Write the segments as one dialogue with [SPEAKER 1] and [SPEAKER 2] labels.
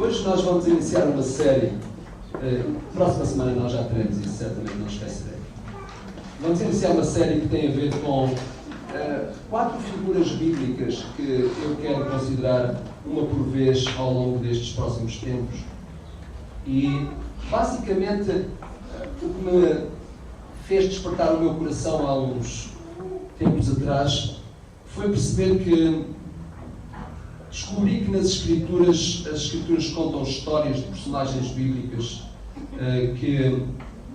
[SPEAKER 1] Hoje nós vamos iniciar uma série. Próxima semana nós já teremos isso, certamente não esquecerei. Vamos iniciar uma série que tem a ver com 4 figuras bíblicas que eu quero considerar uma por vez ao longo destes próximos tempos. E, basicamente, o que me fez despertar o meu coração há uns tempos atrás foi perceber que descobri que nas Escrituras, as Escrituras contam histórias de personagens bíblicas que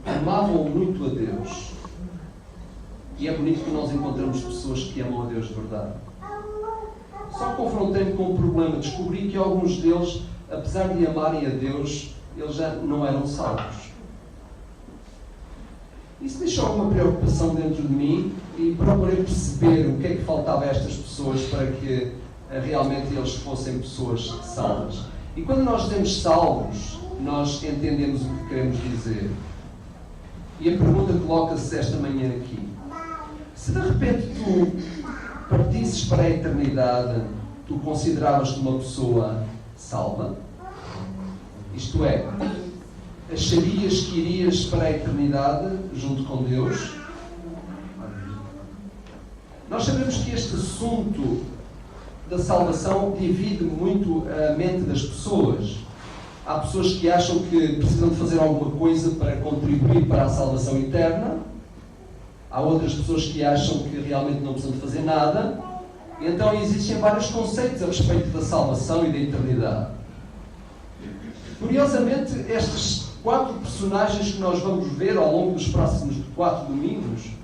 [SPEAKER 1] amavam muito a Deus. E é bonito que nós encontramos pessoas que amam a Deus de verdade. Só confrontei-me com um problema. Descobri que alguns deles, apesar de amarem a Deus, eles já não eram salvos. Isso deixou alguma preocupação dentro de mim e procurei perceber o que é que faltava a estas pessoas para que realmente eles fossem pessoas salvas. E quando nós dizemos salvos, nós entendemos o que queremos dizer. E a pergunta coloca-se esta manhã aqui. Se de repente tu partisses para a eternidade, tu consideravas-te uma pessoa salva? Isto é, acharias que irias para a eternidade junto com Deus? Nós sabemos que este assunto da salvação divide muito a mente das pessoas. Há pessoas que acham que precisam de fazer alguma coisa para contribuir para a salvação eterna. Há outras pessoas que acham que realmente não precisam de fazer nada. E então existem vários conceitos a respeito da salvação e da eternidade. Curiosamente, estes 4 personagens que nós vamos ver ao longo dos próximos 4 domingos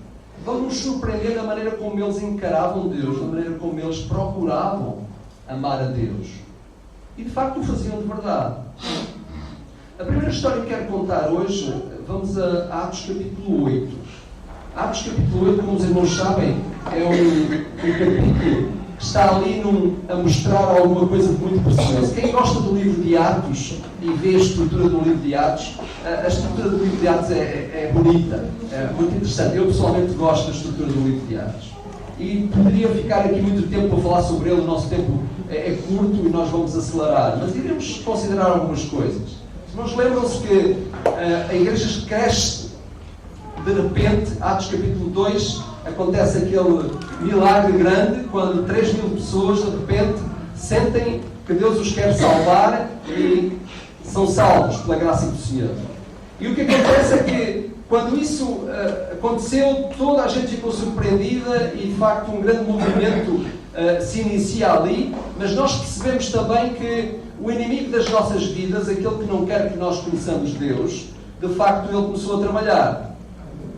[SPEAKER 1] vão nos surpreender da maneira como eles encaravam Deus, da maneira como eles procuravam amar a Deus. E de facto o faziam de verdade. A primeira história que quero contar hoje, vamos a Atos capítulo 8. Atos capítulo 8, como os irmãos sabem, é um capítulo que está ali a mostrar alguma coisa de muito precioso. Quem gosta do livro de Atos e vê a estrutura do livro de Atos, a estrutura do livro de Atos é bonita, é muito interessante. Eu pessoalmente gosto da estrutura do livro de Atos. E poderia ficar aqui muito tempo para falar sobre ele, o nosso tempo é curto e nós vamos acelerar, mas iremos considerar algumas coisas. Nós lembram-se que a igreja cresce de repente. Atos capítulo 2, acontece aquele milagre grande, quando 3.000 pessoas de repente sentem que Deus os quer salvar e são salvos pela graça do Senhor. E o que acontece é que quando isso aconteceu, toda a gente ficou surpreendida e de facto um grande movimento se inicia ali, mas nós percebemos também que o inimigo das nossas vidas, aquele que não quer que nós conheçamos Deus, de facto ele começou a trabalhar.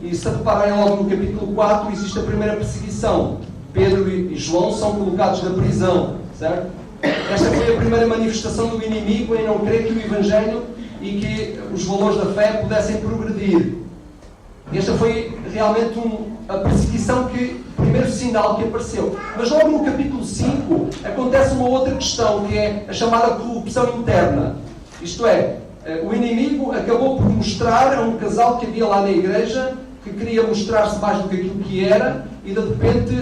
[SPEAKER 1] E se repararem logo no capítulo 4, existe a primeira perseguição. Pedro e João são colocados na prisão, certo? Esta foi a primeira manifestação do inimigo em não querer que o Evangelho e que os valores da fé pudessem progredir. Esta foi realmente a perseguição, o primeiro sinal que apareceu. Mas logo no capítulo 5 acontece uma outra questão, que é a chamada corrupção interna. Isto é, o inimigo acabou por mostrar a um casal que havia lá na igreja, que queria mostrar-se mais do que aquilo que era, e de repente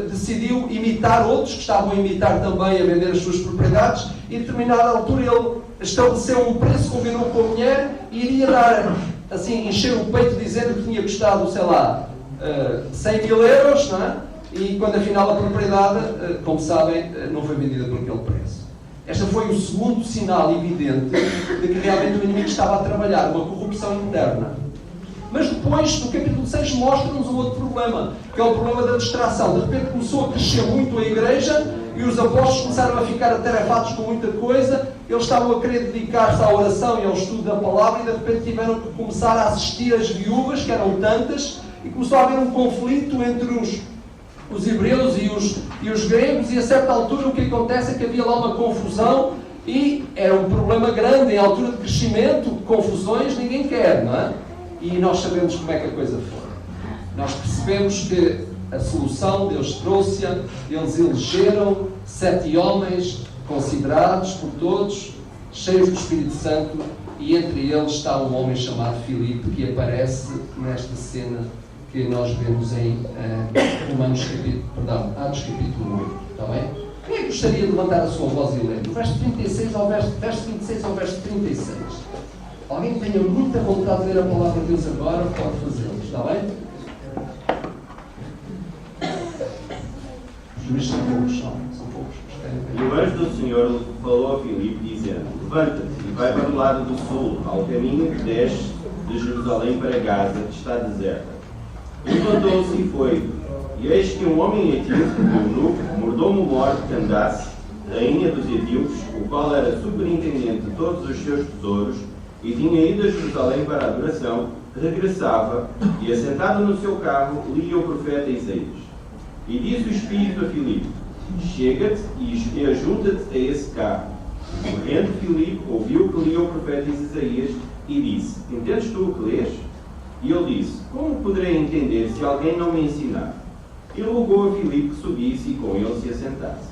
[SPEAKER 1] decidiu imitar outros que estavam a imitar também, a vender as suas propriedades, e a determinada altura ele estabeleceu um preço, combinou com a mulher e iria dar, assim, encher o peito dizendo que tinha custado, sei lá, 100.000 euros, não é? E quando afinal a propriedade, como sabem, não foi vendida por aquele preço. Este foi o segundo sinal evidente de que realmente o inimigo estava a trabalhar uma corrupção interna. Mas depois, no capítulo 6, mostra-nos um outro problema, que é o problema da distração. De repente começou a crescer muito a igreja e os apóstolos começaram a ficar atarefados com muita coisa. Eles estavam a querer dedicar-se à oração e ao estudo da palavra e de repente tiveram que começar a assistir as viúvas, que eram tantas, e começou a haver um conflito entre os hebreus e os gregos, e a certa altura o que acontece é que havia lá uma confusão e era um problema grande, em altura de crescimento, confusões, ninguém quer, não é? E nós sabemos como é que a coisa foi. Nós percebemos que a solução Deus trouxe-a, eles elegeram 7 homens considerados por todos, cheios do Espírito Santo, e entre eles está um homem chamado Filipe, que aparece nesta cena que nós vemos em Atos capítulo 8, está bem? Quem é que gostaria de levantar a sua voz e ler? Do verso 36 ao verso 26 ao verso 36. Alguém que tenha muita vontade de ler a palavra de Deus agora, pode fazê-lo. Está bem? Os juízes são poucos, são poucos.
[SPEAKER 2] E o anjo do Senhor falou a Filipe, dizendo: levanta-te e vai para o lado do sul, ao caminho que desce de Jerusalém para Gaza, que está deserta. Levantou-se e foi. E eis que um homem etíope, eunuco, mordomo-mor de Candace, rainha dos etíopes, o qual era superintendente de todos os seus tesouros, e tinha ido a Jerusalém para a adoração, regressava, e assentado no seu carro, lia o profeta Isaías. E disse o Espírito a Filipe: chega-te e ajunta-te a esse carro. Correndo, Filipe ouviu que lia o profeta Isaías e disse: entendes tu o que lês? E ele disse: como poderei entender se alguém não me ensinar? E rogou a Filipe que subisse e com ele se assentasse.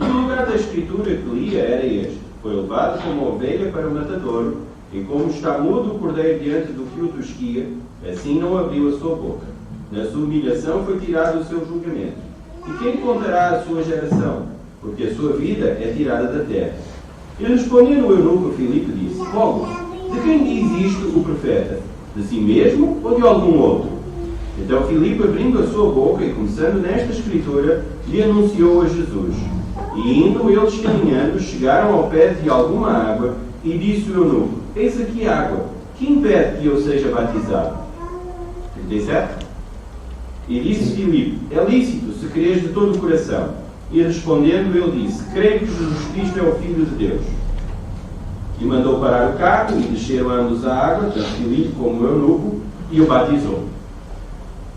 [SPEAKER 2] E o lugar da escritura que lia era este: foi levado como ovelha para o matadouro, e como está mudo o cordeiro diante do fio do esquia, assim não abriu a sua boca. Na sua humilhação foi tirado o seu julgamento. E quem contará a sua geração? Porque a sua vida é tirada da terra. E respondendo o eunuco a Filipe, disse: logo, de quem diz isto o profeta? De si mesmo ou de algum outro? Então Filipe, abrindo a sua boca e começando nesta escritura, lhe anunciou a Jesus. E indo eles caminhando, chegaram ao pé de alguma água, e disse o eunuco: eis aqui água, que impede que eu seja batizado? 37. E disse Filipe: é lícito, se creres de todo o coração. E respondendo, ele disse: creio que Jesus Cristo é o Filho de Deus. E mandou parar o carro, e desceram ambos à água, tanto Filipe como o eunuco, e o batizou.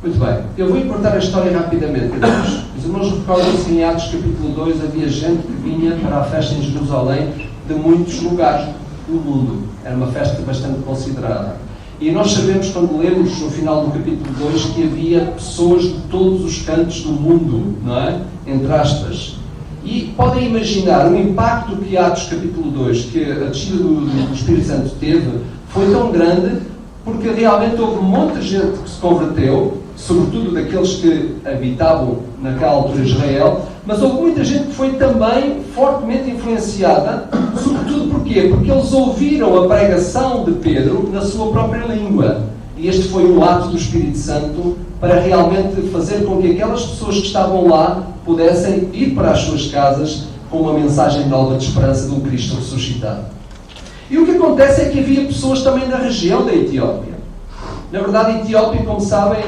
[SPEAKER 1] Muito bem, eu vou contar a história rapidamente, irmãos. Os irmãos recordam-se em Atos capítulo 2, havia gente que vinha para a festa em Jerusalém de muitos lugares do mundo. Era uma festa bastante considerada. E nós sabemos, quando lemos no final do capítulo 2, que havia pessoas de todos os cantos do mundo, não é? Entre aspas. E podem imaginar o impacto que Atos capítulo 2, que a descida do Espírito Santo teve, foi tão grande, porque realmente houve muita gente que se converteu, sobretudo daqueles que habitavam naquela altura Israel, mas houve muita gente que foi também fortemente influenciada, sobretudo porquê? Porque eles ouviram a pregação de Pedro na sua própria língua. E este foi o ato do Espírito Santo para realmente fazer com que aquelas pessoas que estavam lá pudessem ir para as suas casas com uma mensagem nova de esperança de um Cristo ressuscitado. E o que acontece é que havia pessoas também da região da Etiópia. Na verdade, a Etiópia, como sabem,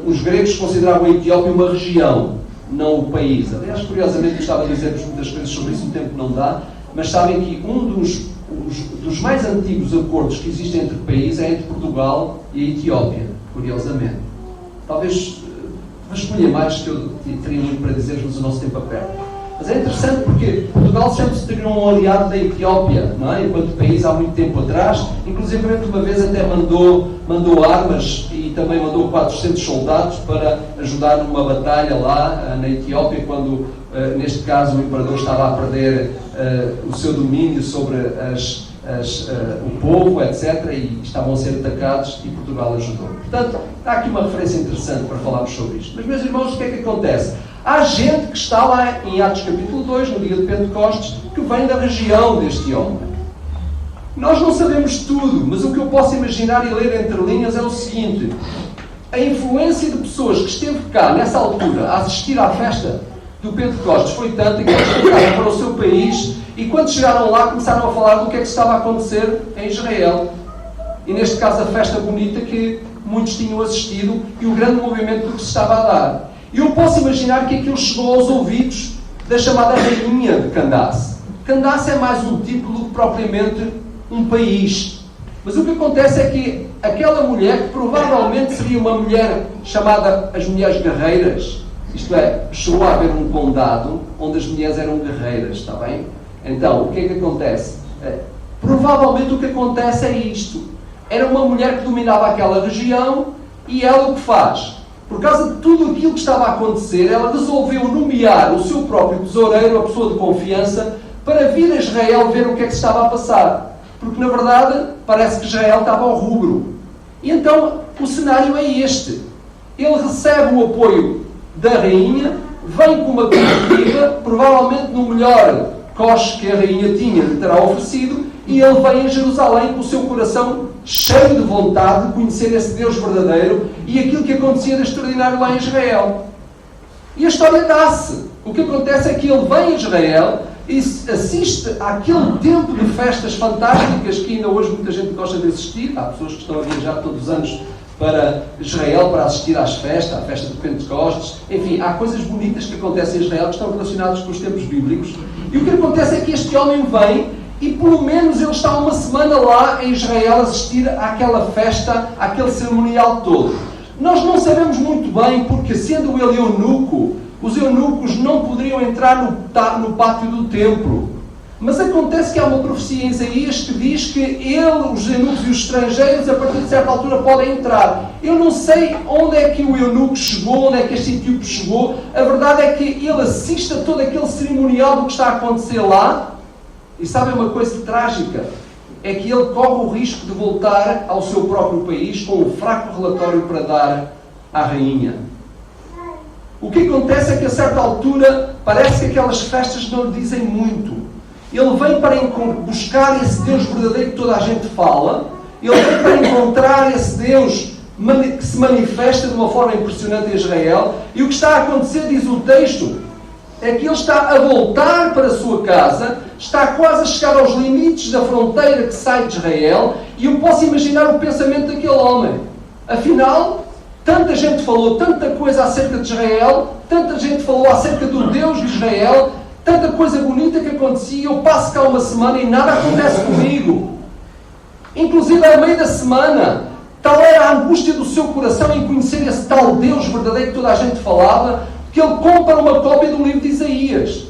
[SPEAKER 1] os gregos consideravam a Etiópia uma região, não o país. Aliás, curiosamente, gostava de dizer-vos muitas coisas sobre isso, o tempo não dá, mas sabem que um dos mais antigos acordos que existem entre países é entre Portugal e a Etiópia, curiosamente. Talvez vasculhem mais, que eu teria muito para dizer-vos, mas o nosso tempo aperta. Mas é interessante porque Portugal sempre se tornou um aliado da Etiópia, não é? Enquanto país, há muito tempo atrás. Inclusive, uma vez até mandou armas e também mandou 400 soldados para ajudar numa batalha lá na Etiópia, quando, neste caso, o imperador estava a perder o seu domínio sobre o povo, etc. E estavam a ser atacados e Portugal ajudou. Portanto, há aqui uma referência interessante para falarmos sobre isto. Mas, meus irmãos, o que é que acontece? Há gente que está lá em Atos capítulo 2, no dia de Pentecostes, que vem da região deste homem. Nós não sabemos tudo, mas o que eu posso imaginar e ler entre linhas é o seguinte: a influência de pessoas que esteve cá, nessa altura, a assistir à festa do Pentecostes foi tanta que eles voltaram para o seu país e quando chegaram lá começaram a falar do que é que estava a acontecer em Israel. E neste caso a festa bonita que muitos tinham assistido e o grande movimento que se estava a dar. E eu posso imaginar que aquilo chegou aos ouvidos da chamada rainha de Candace. Candace é mais um título do que propriamente um país. Mas o que acontece é que aquela mulher, que provavelmente seria uma mulher chamada as mulheres guerreiras, isto é, chegou a haver um condado onde as mulheres eram guerreiras, está bem? Então, o que é que acontece? Provavelmente o que acontece é isto. Era uma mulher que dominava aquela região e ela o que faz? Por causa de tudo aquilo que estava a acontecer, ela resolveu nomear o seu próprio tesoureiro, a pessoa de confiança, para vir a Israel ver o que é que se estava a passar. Porque, na verdade, parece que Israel estava ao rubro. E então, o cenário é este. Ele recebe o apoio da rainha, vem com uma comitiva, provavelmente no melhor coche que a rainha tinha lhe terá oferecido, e ele vem a Jerusalém com o seu coração cheio de vontade de conhecer esse Deus verdadeiro e aquilo que acontecia de extraordinário lá em Israel. E a história dá-se. O que acontece é que ele vem a Israel e assiste àquele tempo de festas fantásticas que ainda hoje muita gente gosta de assistir. Há pessoas que estão a viajar todos os anos para Israel para assistir às festas, à festa de Pentecostes. Enfim, há coisas bonitas que acontecem em Israel que estão relacionadas com os tempos bíblicos. E o que acontece é que este homem vem e pelo menos ele está uma semana lá em Israel a assistir àquela festa, àquele cerimonial todo. Nós não sabemos muito bem porque, sendo ele eunuco, os eunucos não poderiam entrar no pátio do templo. Mas acontece que há uma profecia em Isaías que diz que ele, os eunucos e os estrangeiros, a partir de certa altura, podem entrar. Eu não sei onde é que o eunuco chegou, onde é que este etíope chegou. A verdade é que ele assiste a todo aquele cerimonial do que está a acontecer lá. E sabem uma coisa trágica? É que ele corre o risco de voltar ao seu próprio país com um fraco relatório para dar à rainha. O que acontece é que a certa altura parece que aquelas festas não lhe dizem muito. Ele vem para buscar esse Deus verdadeiro que toda a gente fala. Ele vem para encontrar esse Deus que se manifesta de uma forma impressionante em Israel. E o que está a acontecer, diz o texto, é que ele está a voltar para a sua casa, está quase a chegar aos limites da fronteira que sai de Israel, e eu posso imaginar o pensamento daquele homem. Afinal, tanta gente falou tanta coisa acerca de Israel, tanta gente falou acerca do Deus de Israel, tanta coisa bonita que acontecia, eu passo cá uma semana e nada acontece comigo. Inclusive, ao meio da semana, tal era a angústia do seu coração em conhecer esse tal Deus verdadeiro que toda a gente falava, que ele compra uma cópia do livro de Isaías.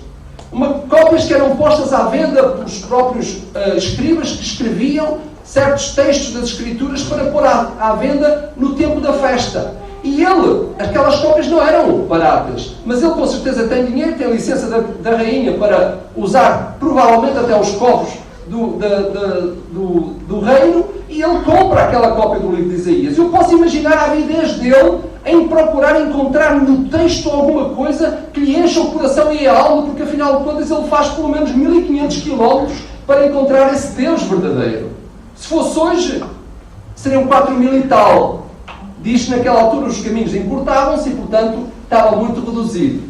[SPEAKER 1] Cópias que eram postas à venda pelos próprios escribas que escreviam certos textos das Escrituras para pôr à venda no tempo da festa. E ele, aquelas cópias não eram baratas, mas ele com certeza tem dinheiro, tem a licença da rainha para usar provavelmente até os cofres do reino, e ele compra aquela cópia do livro de Isaías. Eu posso imaginar a avidez dele em procurar encontrar no texto alguma coisa que lhe encha o coração e a alma, porque afinal de contas ele faz pelo menos 1500 quilómetros para encontrar esse Deus verdadeiro. Se fosse hoje, seriam 4000 e tal. Diz que naquela altura os caminhos encurtavam-se e, portanto, estava muito reduzido.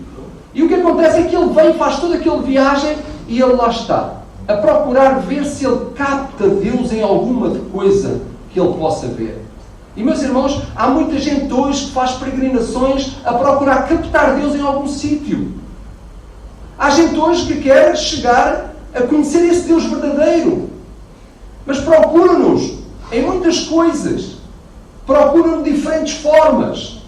[SPEAKER 1] E o que acontece é que ele vem, faz toda aquela viagem e ele lá está, a procurar ver se ele capta Deus em alguma coisa que ele possa ver. E, meus irmãos, há muita gente hoje que faz peregrinações a procurar captar Deus em algum sítio. Há gente hoje que quer chegar a conhecer esse Deus verdadeiro. Mas procura-nos em muitas coisas. Procura-nos de diferentes formas.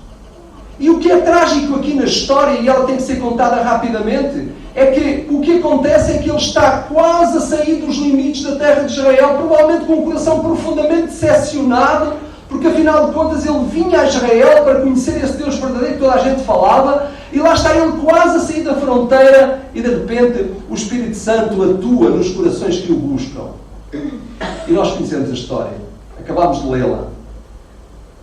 [SPEAKER 1] E o que é trágico aqui na história, e ela tem que ser contada rapidamente, é que o que acontece é que ele está quase a sair dos limites da terra de Israel, provavelmente com o coração profundamente decepcionado, porque afinal de contas ele vinha a Israel para conhecer esse Deus verdadeiro que toda a gente falava, e lá está ele quase a sair da fronteira, e de repente o Espírito Santo atua nos corações que o buscam. E nós conhecemos a história, acabámos de lê-la.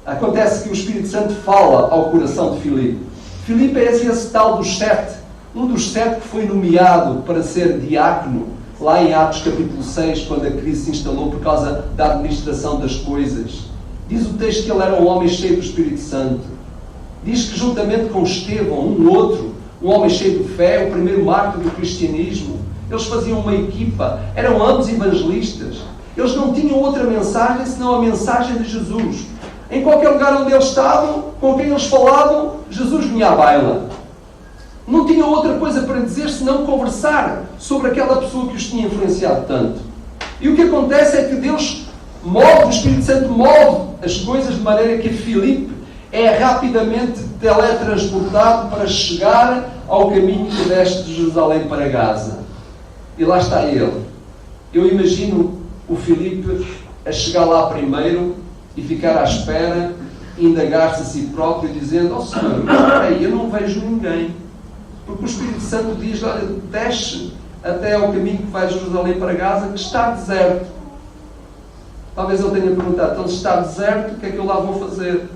[SPEAKER 1] Acontece que o Espírito Santo fala ao coração de Filipe. Filipe é esse tal dos 7, um dos 7 que foi nomeado para ser diácono, lá em Atos capítulo 6, quando a crise se instalou por causa da administração das coisas. Diz o texto que ele era um homem cheio do Espírito Santo. Diz que juntamente com Estevão, um homem cheio de fé, o primeiro mártir do cristianismo, eles faziam uma equipa, eram ambos evangelistas. Eles não tinham outra mensagem senão a mensagem de Jesus. Em qualquer lugar onde eles estavam, com quem eles falavam, Jesus vinha à baila. Não tinham outra coisa para dizer senão conversar sobre aquela pessoa que os tinha influenciado tanto. E o que acontece é que Deus move, o Espírito Santo move as coisas de maneira que Filipe é rapidamente teletransportado para chegar ao caminho que desce de Jerusalém para Gaza. E lá está ele. Eu imagino o Filipe a chegar lá primeiro e ficar à espera, indagar-se a si próprio, dizendo: ó Senhor, espera aí, eu não vejo ninguém. Porque o Espírito Santo diz: olha, desce até ao caminho que vai de Jerusalém para Gaza, que está deserto. Talvez ele tenha perguntado: então, se está deserto, o que é que eu lá vou fazer?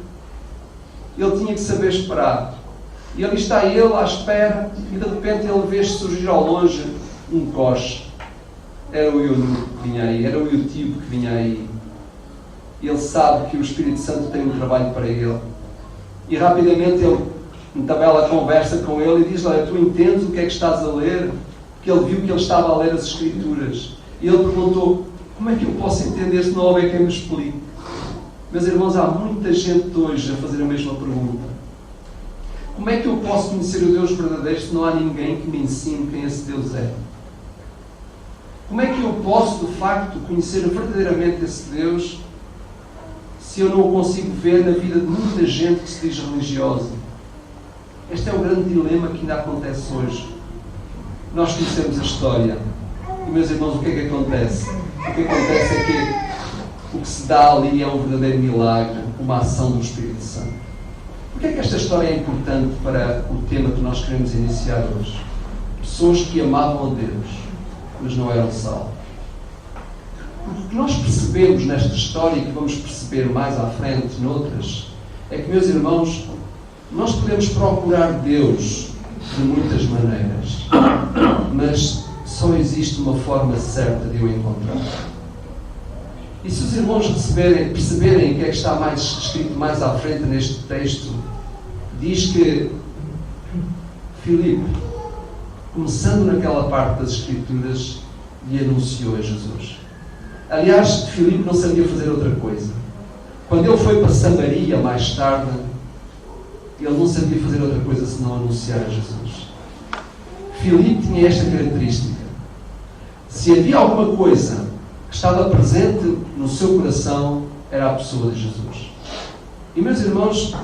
[SPEAKER 1] Ele tinha que saber esperar. E ali está ele à espera, e de repente ele vê surgir ao longe um coche. Era o eunuco que vinha aí, era o eutibo que vinha aí. Ele sabe que o Espírito Santo tem um trabalho para ele. E rapidamente ele entabela a conversa com ele e diz: olha, tu entendes o que é que estás a ler? Porque ele viu que ele estava a ler as Escrituras. E ele perguntou: como é que eu posso entender se não houver quem me explique? Meus irmãos, há muita gente hoje a fazer a mesma pergunta. Como é que eu posso conhecer o Deus verdadeiro se não há ninguém que me ensine quem esse Deus é? Como é que eu posso, de facto, conhecer verdadeiramente esse Deus se eu não o consigo ver na vida de muita gente que se diz religiosa? Este é o grande dilema que ainda acontece hoje. Nós conhecemos a história. E, meus irmãos, o que é que acontece? O que acontece é que o que se dá ali é um verdadeiro milagre, uma ação do Espírito Santo. Porquê é que esta história é importante para o tema que nós queremos iniciar hoje? Pessoas que amavam a Deus, mas não eram salvos. O que nós percebemos nesta história e que vamos perceber mais à frente noutras, é que, meus irmãos, nós podemos procurar Deus de muitas maneiras, mas só existe uma forma certa de o encontrar. E se os irmãos perceberem o que é que está mais escrito mais à frente neste texto, diz que Filipe, começando naquela parte das Escrituras, lhe anunciou a Jesus. Aliás, Filipe não sabia fazer outra coisa. Quando ele foi para Samaria mais tarde, ele não sabia fazer outra coisa senão anunciar a Jesus. Filipe tinha esta característica. Se havia alguma coisa que estava presente no seu coração, era a pessoa de Jesus. E, meus irmãos,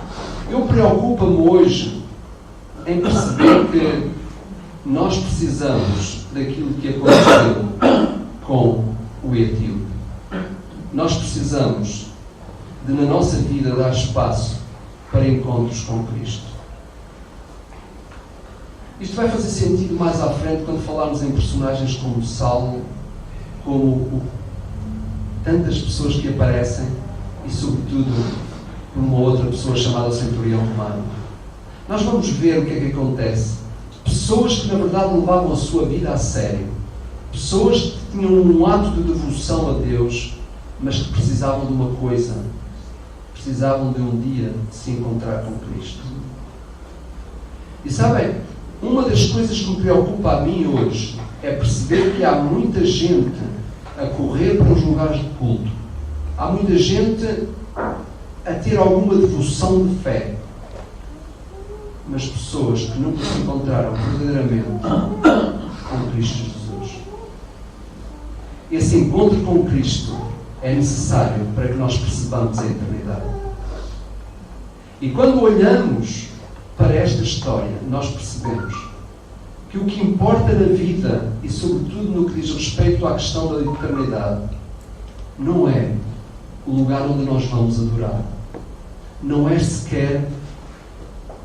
[SPEAKER 1] eu preocupo-me hoje em perceber que nós precisamos daquilo que aconteceu com o etíope. Nós precisamos de, na nossa vida, dar espaço para encontros com Cristo. Isto vai fazer sentido mais à frente quando falarmos em personagens como Saulo, como tantas pessoas que aparecem e, sobretudo, por uma outra pessoa chamada Centurião Romano. Nós vamos ver o que é que acontece. Pessoas que, na verdade, levavam a sua vida a sério. Pessoas que tinham um ato de devoção a Deus, mas que precisavam de uma coisa. Precisavam de um dia se encontrar com Cristo. E sabem, uma das coisas que me preocupa a mim hoje é perceber que há muita gente a correr para os lugares de culto. Há muita gente a ter alguma devoção de fé. Mas pessoas que nunca se encontraram verdadeiramente com Cristo Jesus. Esse encontro com Cristo é necessário para que nós percebamos a eternidade. E quando olhamos para esta história, nós percebemos que o que importa na vida, e sobretudo no que diz respeito à questão da eternidade, não é o lugar onde nós vamos adorar. Não é sequer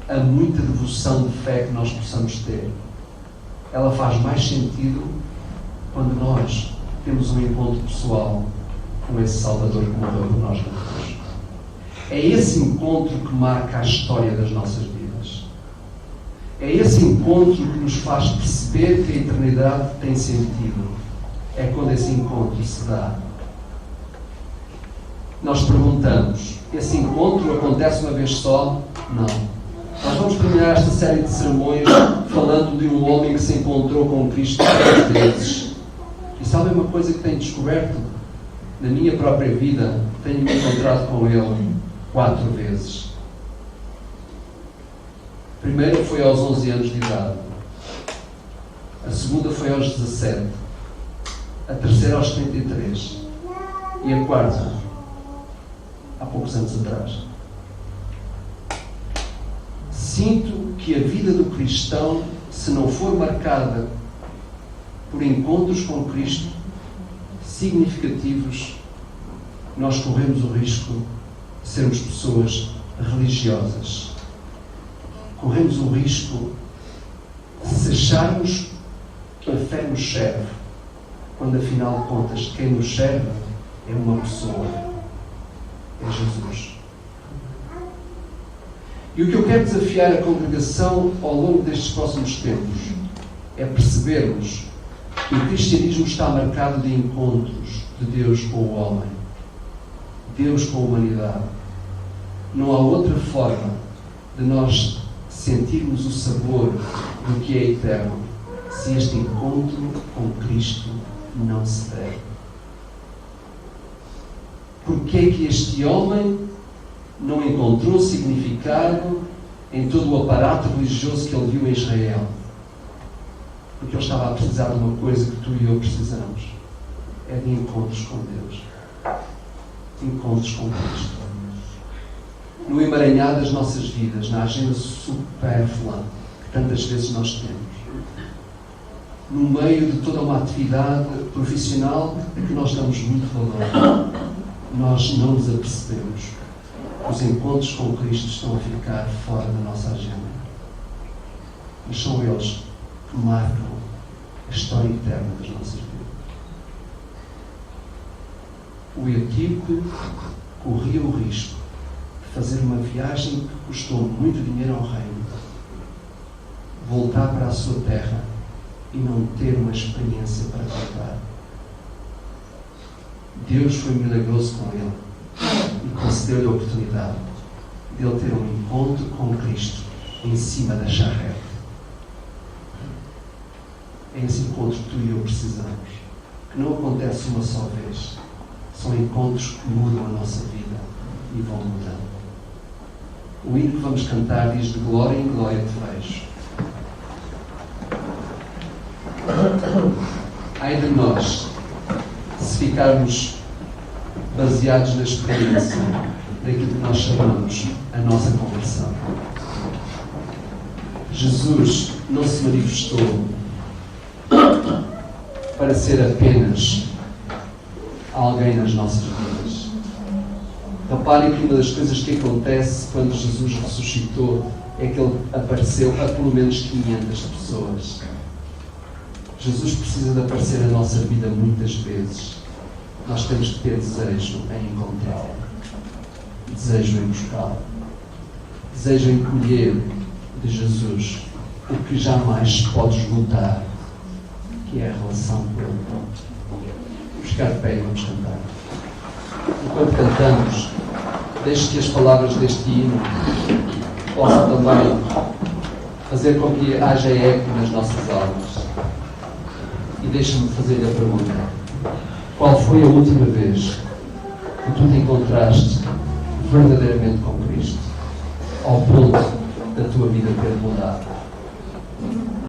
[SPEAKER 1] a muita devoção de fé que nós possamos ter. Ela faz mais sentido quando nós temos um encontro pessoal com esse Salvador que morreu por nós na cruz. É esse encontro que marca a história das nossas vidas. É esse encontro que nos faz perceber que a eternidade tem sentido. É quando esse encontro se dá. Nós perguntamos, esse encontro acontece uma vez só? Não. Nós vamos terminar esta série de sermões falando de um homem que se encontrou com Cristo 3 vezes. E sabem uma coisa que tenho descoberto? Na minha própria vida, tenho me encontrado com Ele 4 vezes. A primeira foi aos 11 anos de idade. A segunda foi aos 17. A terceira aos 33. E a quarta, há poucos anos atrás. Sinto que a vida do cristão, se não for marcada por encontros com Cristo significativos, nós corremos o risco de sermos pessoas religiosas. Corremos o risco de se acharmos que a fé nos serve, quando afinal de contas quem nos serve é uma pessoa, é Jesus. E o que eu quero desafiar a congregação ao longo destes próximos tempos é percebermos que o cristianismo está marcado de encontros de Deus com o homem, Deus com a humanidade. Não há outra forma de nós sentirmos o sabor do que é eterno se este encontro com Cristo não se der. Porque é que este homem não encontrou significado em todo o aparato religioso que ele viu em Israel? Porque ele estava a precisar de uma coisa que tu e eu precisamos. É de encontros com Deus. Encontros com Cristo. No emaranhado das nossas vidas, na agenda supérflua que tantas vezes nós temos. No meio de toda uma atividade profissional que nós damos muito valor, nós não nos apercebemos. Os encontros com Cristo estão a ficar fora da nossa agenda. Mas são eles que marcam a história eterna das nossas vidas. O Etíope corria o risco de fazer uma viagem que custou muito dinheiro ao reino, voltar para a sua terra e não ter uma experiência para contar. Deus foi milagroso com ele e concedeu-lhe a oportunidade de ele ter um encontro com Cristo em cima da charrete. É esse encontro que tu e eu precisamos, que não acontece uma só vez. São encontros que mudam a nossa vida e vão mudando. O hino que vamos cantar diz: de glória em glória te vejo. Ai de nós, se ficarmos baseados na experiência daquilo que nós chamamos a nossa conversão. Jesus não se manifestou para ser apenas alguém nas nossas vidas. Reparem que uma das coisas que acontece quando Jesus ressuscitou é que ele apareceu a pelo menos 500 pessoas. Jesus precisa de aparecer na nossa vida muitas vezes. Nós temos que ter desejo em encontrá-lo, desejo em buscá-lo, desejo em colher de Jesus o que jamais se pode esgotar, que é a relação com ele. Vamos ficar de pé e vamos cantar. Enquanto cantamos, deixe que as palavras deste hino possam também fazer com que haja eco nas nossas almas. E deixe-me fazer-lhe a pergunta: qual foi a última vez que tu te encontraste verdadeiramente com Cristo, ao ponto da tua vida ter mudado?